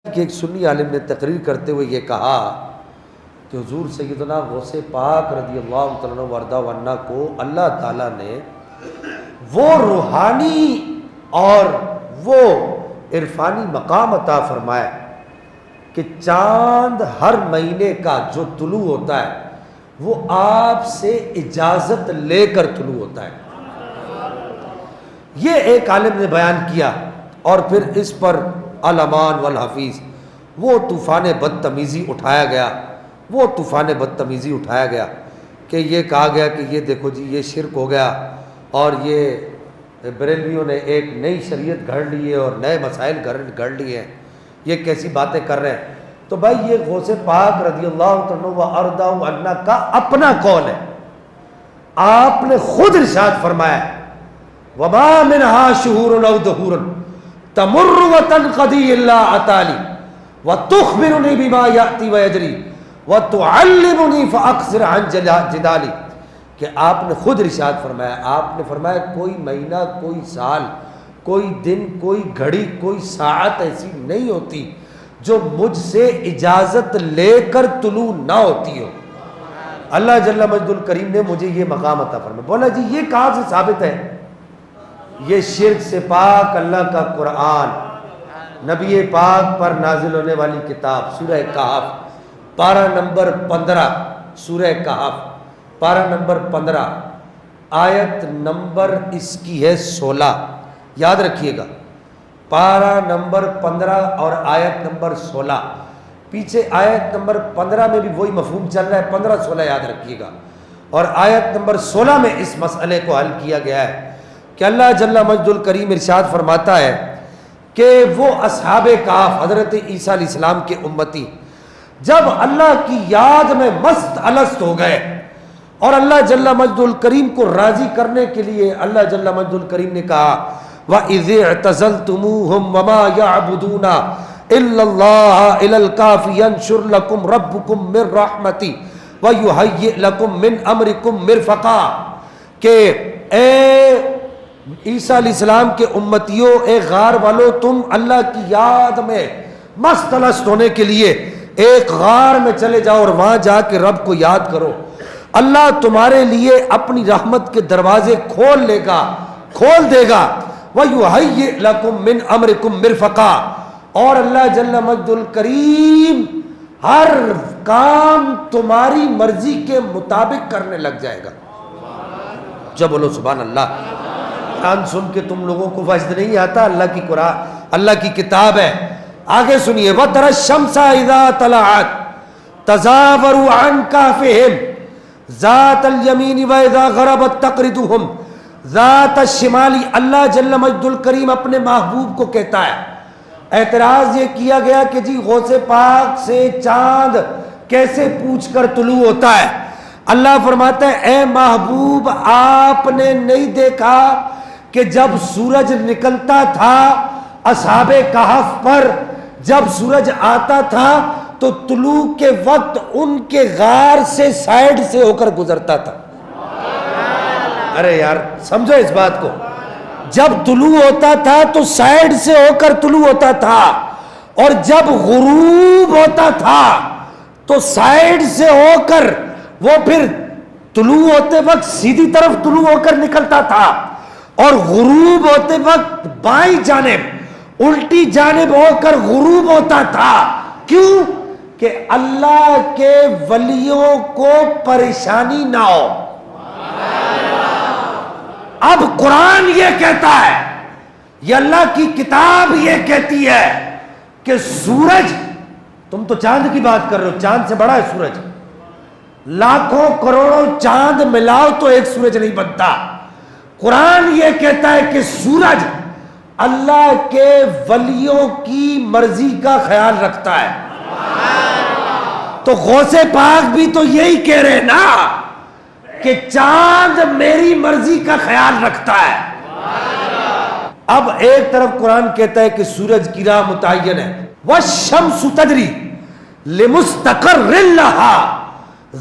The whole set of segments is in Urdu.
کہ ایک سنی عالم نے تقریر کرتے ہوئے یہ کہا کہ حضور سیدنا غوث پاک رضی اللہ تعالیٰ عنہ وارضہ عنہ کو اللہ تعالیٰ نے وہ روحانی اور وہ عرفانی مقام عطا فرمایا کہ چاند ہر مہینے کا جو طلوع ہوتا ہے وہ آپ سے اجازت لے کر طلوع ہوتا ہے. یہ ایک عالم نے بیان کیا اور پھر اس پر الامان والحفیظ وہ طوفان بدتمیزی اٹھایا گیا کہ یہ کہا گیا کہ یہ دیکھو جی یہ شرک ہو گیا اور یہ بریلویوں نے ایک نئی شریعت گھڑ لی ہے اور نئے مسائل گھڑ لیے ہیں، یہ کیسی باتیں کر رہے ہیں. تو بھائی یہ غوث پاک رضی اللہ تعالیٰ وارضہ عنہ کا اپنا قول ہے. آپ نے خود ارشاد فرمایا وَمَا مِنْهَا شُهُورٌ أَوْ دُهُورٌ تَمُرُّ وَتَنْقَضِي إِلَّا عَتَالِي وَتُخْبِرُنِي بِمَا يَأْتِي وَيَجْرِي وَتُعَلِّمُنِي فَأَقْصِرْ عَنْ جِدَالِي کہ آپ نے خود ارشاد فرمایا، آپ نے فرمایا کوئی مہینہ، کوئی سال، کوئی دن، کوئی گھڑی، کوئی ساعت ایسی نہیں ہوتی جو مجھ سے اجازت لے کر طلوع نہ ہوتی ہو. اللہ جل مجد الکریم نے مجھے یہ مقام عطا فرمایا. بولا جی یہ کہاں سے ثابت ہے؟ یہ شرک سے پاک اللہ کا قرآن، نبی پاک پر نازل ہونے والی کتاب سورہ کہف پارہ نمبر 15، سورہ کہف پارہ نمبر 15 آیت نمبر اس کی ہے 16. یاد رکھیے گا، پارہ نمبر 15 اور آیت نمبر 16. پیچھے آیت نمبر 15 میں بھی وہی مفہوم چل رہا ہے، 15-16 یاد رکھیے گا. اور آیت نمبر 16 میں اس مسئلے کو حل کیا گیا ہے کہ اللہ جل مجد الکریم ارشاد فرماتا ہے کہ وہ اصحاب کہف حضرت عیسیٰ علیہ السلام کے امتی جب اللہ کی یاد میں مست الست ہو گئے اور اللہ جل مجد الکریم کو راضی کرنے کے لیے اللہ جل مجد الکریم نے کہا وَإِذِ اعْتَزَلْتُمُوهُمْ وَمَا يَعْبُدُونَ إِلَّا اللَّهَ إِلَى الْكَافِ يَنْشُرْ لَكُمْ رَبُّكُمْ مِنْ رَحْمَتِهِ وَيُهَيِّئْ لَكُمْ مِنْ أَمْرِكُمْ مِرْفَقًا کہ اے عیسیٰ علیہ السلام کے امتیوں، اے غار والو، تم اللہ کی یاد میں مست الست ہونے کے لیے ایک غار میں چلے جاؤ اور وہاں جا کے رب کو یاد کرو. اللہ تمہارے لیے اپنی رحمت کے دروازے کھول دے گا. وَيُهَيِّئْ لَكُمْ مِنْ أَمْرِكُمْ مِرْفَقًا اور اللہ جل مجد الکریم ہر کام تمہاری مرضی کے مطابق کرنے لگ جائے گا. جب بولو سبحان اللہ. قرآن سن کے تم لوگوں کو وجد نہیں آتا؟ اللہ کی قرآن اللہ کی کتاب ہے. آگے سنیے وَتَرَى الشَّمْسَ إِذَا طَلَعَتْ تَزَاوَرُ عَنْ كَهْفِهِمْ ذَاتَ الْيَمِينِ وَإِذَا غَرَبَتْ تَقْرِضُهُمْ ذَاتَ الشِّمَالِ. اللہ جل مجد الکریم اپنے محبوب کو کہتا ہے. اعتراض یہ کیا گیا کہ جی غوث پاک سے چاند کیسے پوچھ کر طلوع ہوتا ہے؟ اللہ فرماتا ہے اے محبوب آپ نے نہیں دیکھا کہ جب سورج نکلتا تھا اصحاب کہف پر، جب سورج آتا تھا تو طلوع کے وقت ان کے غار سے سائیڈ سے ہو کر گزرتا تھا. ارے یار سمجھو اس بات کو، جب طلوع ہوتا تھا تو سائیڈ سے ہو کر طلوع ہوتا تھا اور جب غروب ہوتا تھا تو سائیڈ سے ہو کر وہ پھر طلوع ہوتے وقت سیدھی طرف طلوع ہو کر نکلتا تھا اور غروب ہوتے وقت بائیں جانب الٹی جانب ہو کر غروب ہوتا تھا. کیوں؟ کہ اللہ کے ولیوں کو پریشانی نہ ہو. اب قرآن یہ کہتا ہے، یہ اللہ کی کتاب یہ کہتی ہے کہ سورج، تم تو چاند کی بات کر رہے ہو، چاند سے بڑا ہے سورج. لاکھوں کروڑوں چاند ملاؤ تو ایک سورج نہیں بنتا. قرآن یہ کہتا ہے کہ سورج اللہ کے ولیوں کی مرضی کا خیال رکھتا ہے. تو غوث پاک بھی تو یہی کہہ رہے نا کہ چاند میری مرضی کا خیال رکھتا ہے. اب ایک طرف قرآن کہتا ہے کہ سورج کی راہ متعین ہے، وَالشَّمْسُ تَجْرِي لِمُسْتَقَرٍّ لَهَا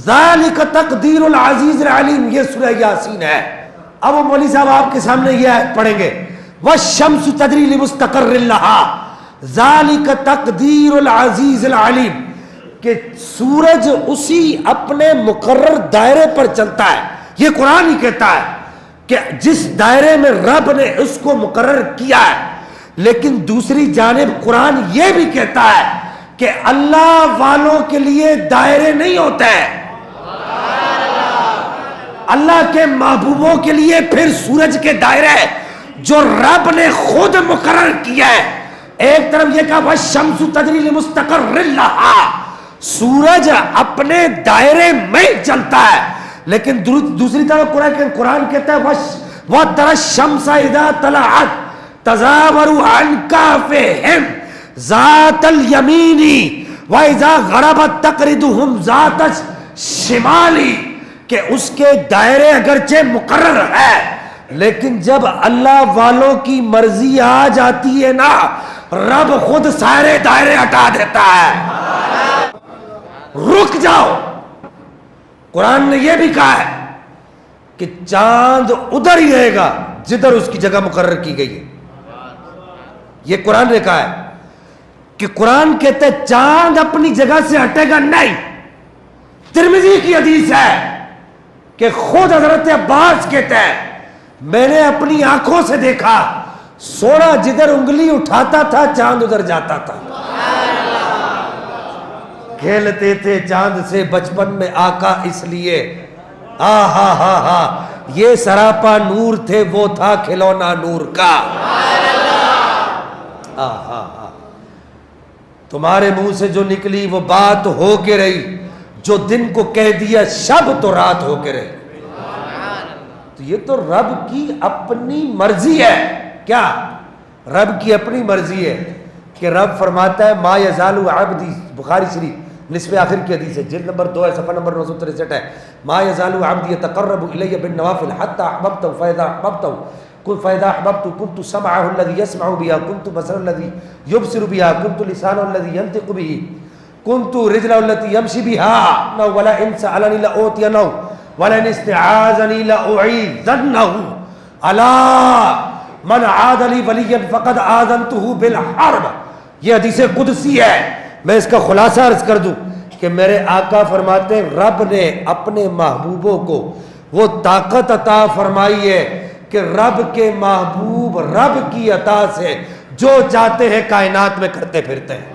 ذَلِكَ تَقْدِيرُ الْعَزِيزِ الْعَلِيمِ. یہ سورہ یاسین ہے. اب وہ مولوی صاحب آپ کے سامنے یہ آیت پڑھیں گے وَالشَّمْسُ تَجْرِي لِمُسْتَقَرٍّ لَهَا. ذالک تقدیر العزیز العلیم، کہ سورج اسی اپنے مقرر دائرے پر چلتا ہے. یہ قرآن ہی کہتا ہے کہ جس دائرے میں رب نے اس کو مقرر کیا ہے. لیکن دوسری جانب قرآن یہ بھی کہتا ہے کہ اللہ والوں کے لیے دائرے نہیں ہوتے ہیں، اللہ کے محبوبوں کے لیے پھر سورج کے دائرے جو رب نے خود مقرر کیا ہے. ایک طرف یہ کہا وَالشَّمْسُ تَجْرِي لِمُسْتَقَرٍّ لَهَا، سورج اپنے دائرے میں چلتا ہے. لیکن دوسری طرف قرآن کہتا ہے وَتَرَى الشَّمْسَ إِذَا طَلَعَتْ تَزَاوَرُ عَنْ كَهْفِهِمْ ذَاتَ الْيَمِينِ وَإِذَا غَرَبَتْ تَقْرِضُهُمْ ذَاتَ الشِّمَالِ، کہ اس کے دائرے اگرچہ مقرر ہے لیکن جب اللہ والوں کی مرضی آ جاتی ہے نا، رب خود سارے دائرے ہٹا دیتا ہے. رک جاؤ. قرآن نے یہ بھی کہا ہے کہ چاند ادھر ہی رہے گا جدھر اس کی جگہ مقرر کی گئی ہے. یہ قرآن نے کہا ہے کہ قرآن کہتے ہیں چاند اپنی جگہ سے ہٹے گا نہیں. ترمذی کی حدیث ہے کہ خود حضرت عباس کہتے ہیں میں نے اپنی آنکھوں سے دیکھا سونا جدھر انگلی اٹھاتا تھا چاند ادھر جاتا تھا. کھیلتے تھے چاند سے بچپن میں آقا اس لیے یہ سراپا نور تھے وہ تھا کھلونا نور کا. تمہارے منہ سے جو نکلی وہ بات ہو کے رہی، جو دن کو کہہ دیا شب تو رات ہو کے رہی. تو یہ تو رب کی اپنی مرضی ہے. کیا رب کی اپنی مرضی ہے کہ رب فرماتا ہے ما یزال عبدی، بخاری شریف نصف آخر کی حدیث ہے، جلد نمبر 2 ہے، صفحہ نمبر 963 ہے. ما یزال عبدی یتقرب الی بالنوافل حتی احببته فاذا احببته كنت سمعه الذي يسمع بها، كنت بصره الذي يبصر بها، كنت لسانه الذي ينطق به، كنت رجله التي يمشي بها، ولئن سألني لأعطينه ولئن استعاذني لأعيذنه، الا من عاد لي وليا فقد آذنته بالحرب. یہ حدیث قدسی ہے. میں اس کا خلاصہ عرض کر دوں کہ میرے آقا فرماتے ہیں رب نے اپنے محبوبوں کو وہ طاقت عطا فرمائی ہے کہ رب کے محبوب رب کی عطا سے جو چاہتے ہیں کائنات میں کرتے پھرتے ہیں.